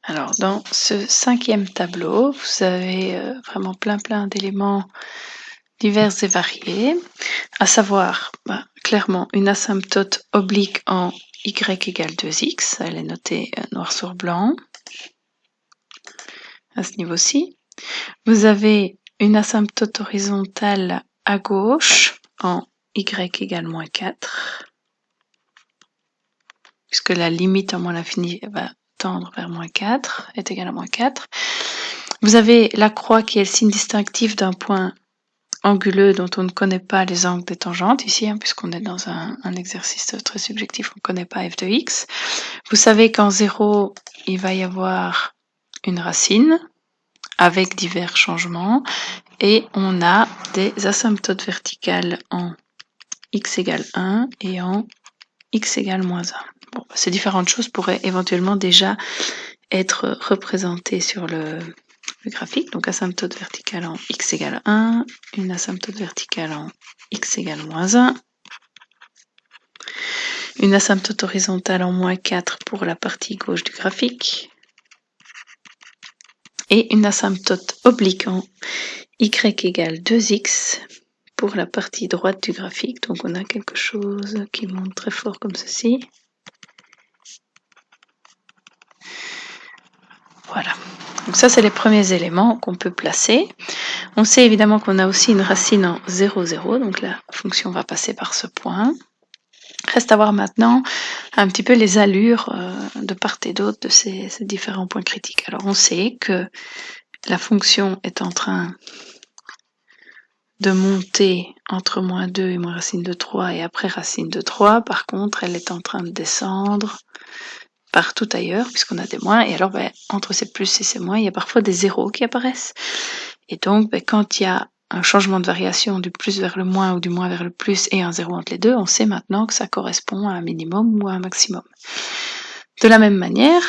Alors, dans ce 5e tableau, vous avez vraiment plein d'éléments divers et variés, à savoir, clairement, une asymptote oblique en y égale 2x, elle est notée noir sur blanc, à ce niveau-ci. Vous avez une asymptote horizontale à gauche en y égale moins 4, puisque la limite en moins l'infini va tendre vers moins 4, est égale à moins 4. Vous avez la croix qui est le signe distinctif d'un point anguleux dont on ne connaît pas les angles des tangentes ici, puisqu'on est dans un exercice très subjectif, on ne connaît pas f de x. Vous savez qu'en 0, il va y avoir une racine avec divers changements et on a des asymptotes verticales en x égale 1 et en x égale moins 1. Bon, ces différentes choses pourraient éventuellement déjà être représentées sur le graphique. Donc asymptote verticale en x égale 1, une asymptote verticale en x égale moins 1, une asymptote horizontale en moins 4 pour la partie gauche du graphique, et une asymptote oblique en y égale 2x pour la partie droite du graphique. Donc on a quelque chose qui monte très fort comme ceci. Voilà. Donc ça, c'est les premiers éléments qu'on peut placer. On sait évidemment qu'on a aussi une racine en 0, 0, donc la fonction va passer par ce point. Reste à voir maintenant un petit peu les allures de part et d'autre de ces différents points critiques. Alors on sait que la fonction est en train de monter entre moins 2 et moins racine de 3 et après racine de 3. Par contre, elle est en train de descendre partout ailleurs puisqu'on a des moins. Et alors, entre ces plus et ces moins, il y a parfois des zéros qui apparaissent. Et donc, quand il y a un changement de variation du plus vers le moins ou du moins vers le plus et un zéro entre les deux, on sait maintenant que ça correspond à un minimum ou à un maximum. De la même manière,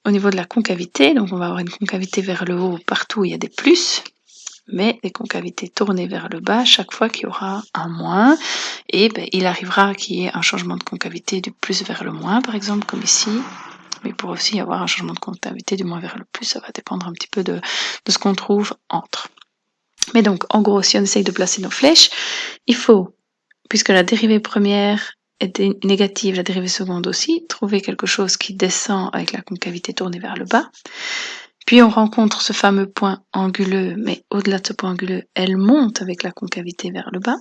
au niveau de la concavité, donc on va avoir une concavité vers le haut partout où il y a des plus, mais des concavités tournées vers le bas chaque fois qu'il y aura un moins, et il arrivera qu'il y ait un changement de concavité du plus vers le moins, par exemple, comme ici, mais il pourrait aussi y avoir un changement de concavité du moins vers le plus, ça va dépendre un petit peu de ce qu'on trouve entre. Mais donc, en gros, si on essaye de placer nos flèches, il faut, puisque la dérivée première est négative, la dérivée seconde aussi, trouver quelque chose qui descend avec la concavité tournée vers le bas. Puis on rencontre ce fameux point anguleux, mais au-delà de ce point anguleux, elle monte avec la concavité vers le bas.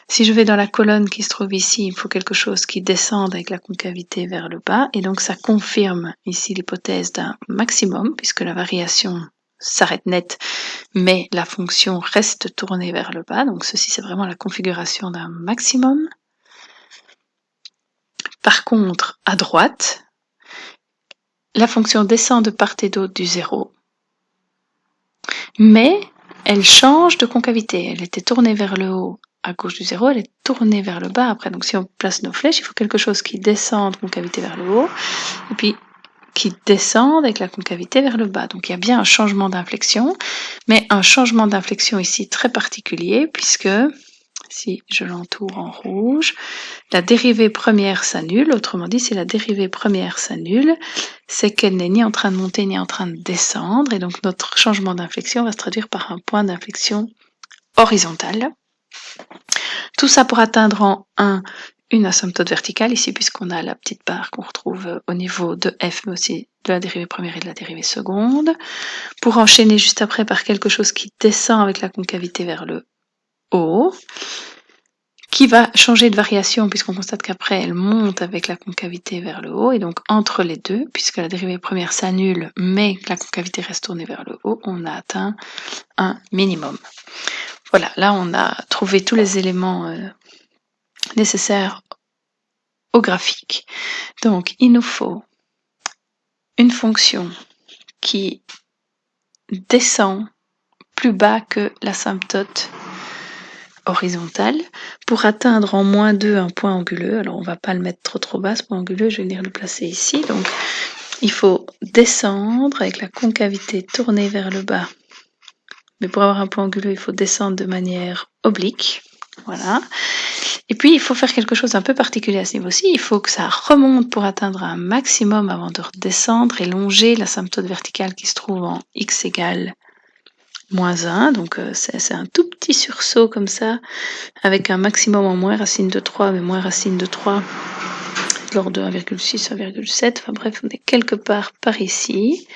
Si je vais dans la colonne qui se trouve ici, il faut quelque chose qui descende avec la concavité vers le bas, et donc ça confirme ici l'hypothèse d'un maximum, puisque la variation s'arrête net, mais la fonction reste tournée vers le bas, donc ceci c'est vraiment la configuration d'un maximum. Par contre, à droite, la fonction descend de part et d'autre du zéro, mais elle change de concavité. Elle était tournée vers le haut à gauche du zéro, elle est tournée vers le bas après. Donc si on place nos flèches, il faut quelque chose qui descende de concavité vers le haut, et puis qui descende avec la concavité vers le bas. Donc il y a bien un changement d'inflexion, mais un changement d'inflexion ici très particulier, puisque si je l'entoure en rouge, la dérivée première s'annule. Autrement dit, si la dérivée première s'annule, c'est qu'elle n'est ni en train de monter ni en train de descendre, et donc notre changement d'inflexion va se traduire par un point d'inflexion horizontal. Tout ça pour atteindre en 1 une asymptote verticale ici, puisqu'on a la petite barre qu'on retrouve au niveau de f, mais aussi de la dérivée première et de la dérivée seconde, pour enchaîner juste après par quelque chose qui descend avec la concavité vers le haut, qui va changer de variation puisqu'on constate qu'après elle monte avec la concavité vers le haut, et donc entre les deux, puisque la dérivée première s'annule mais que la concavité reste tournée vers le haut, on a atteint un minimum. Voilà, là on a trouvé tous les éléments nécessaires au graphique. Donc il nous faut une fonction qui descend plus bas que l'asymptote horizontale pour atteindre en moins 2 un point anguleux. Alors on va pas le mettre trop bas ce point anguleux, je vais venir le placer ici. Donc il faut descendre avec la concavité tournée vers le bas. Mais pour avoir un point anguleux, il faut descendre de manière oblique. Voilà. Et puis, il faut faire quelque chose d'un peu particulier à ce niveau-ci. Il faut que ça remonte pour atteindre un maximum avant de redescendre et longer l'asymptote verticale qui se trouve en x égale moins 1. Donc, c'est un tout petit sursaut comme ça, avec un maximum en moins racine de 3, mais moins racine de 3 de l'ordre de 1,6, 1,7. Enfin bref, on est quelque part par ici.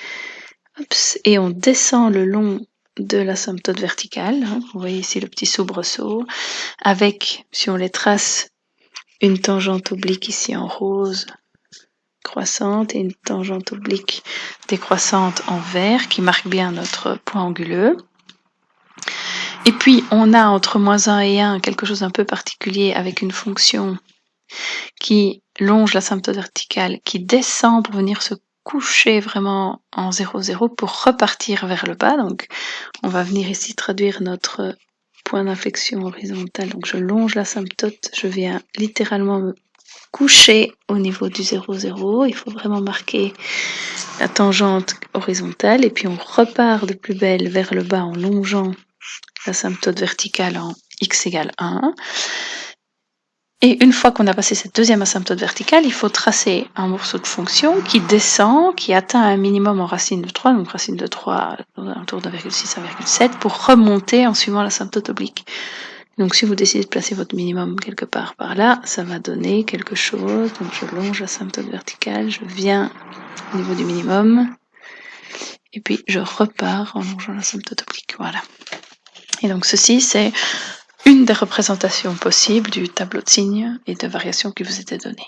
Oups, et on descend le long de l'asymptote verticale. Vous voyez ici le petit soubresaut. Avec, si on les trace, une tangente oblique ici en rose croissante et une tangente oblique décroissante en vert qui marque bien notre point anguleux. Et puis on a entre moins 1 et 1 quelque chose d'un peu particulier avec une fonction qui longe l'asymptote verticale, qui descend pour venir se coucher vraiment en 0, 0 pour repartir vers le bas. Donc on va venir ici traduire notre point d'inflexion horizontale. Donc je longe l'asymptote, je viens littéralement me coucher au niveau du 0, 0. Il faut vraiment marquer la tangente horizontale et puis on repart de plus belle vers le bas en longeant l'asymptote verticale en x égale 1. Et une fois qu'on a passé cette deuxième asymptote verticale, il faut tracer un morceau de fonction qui descend, qui atteint un minimum en racine de 3, donc racine de 3 autour de 1,6, 1,7, pour remonter en suivant l'asymptote oblique. Donc si vous décidez de placer votre minimum quelque part par là, ça va donner quelque chose. Donc je longe l'asymptote verticale, je viens au niveau du minimum, et puis je repars en longeant l'asymptote oblique. Voilà. Et donc ceci, c'est une des représentations possibles du tableau de signes et de variations qui vous était donné.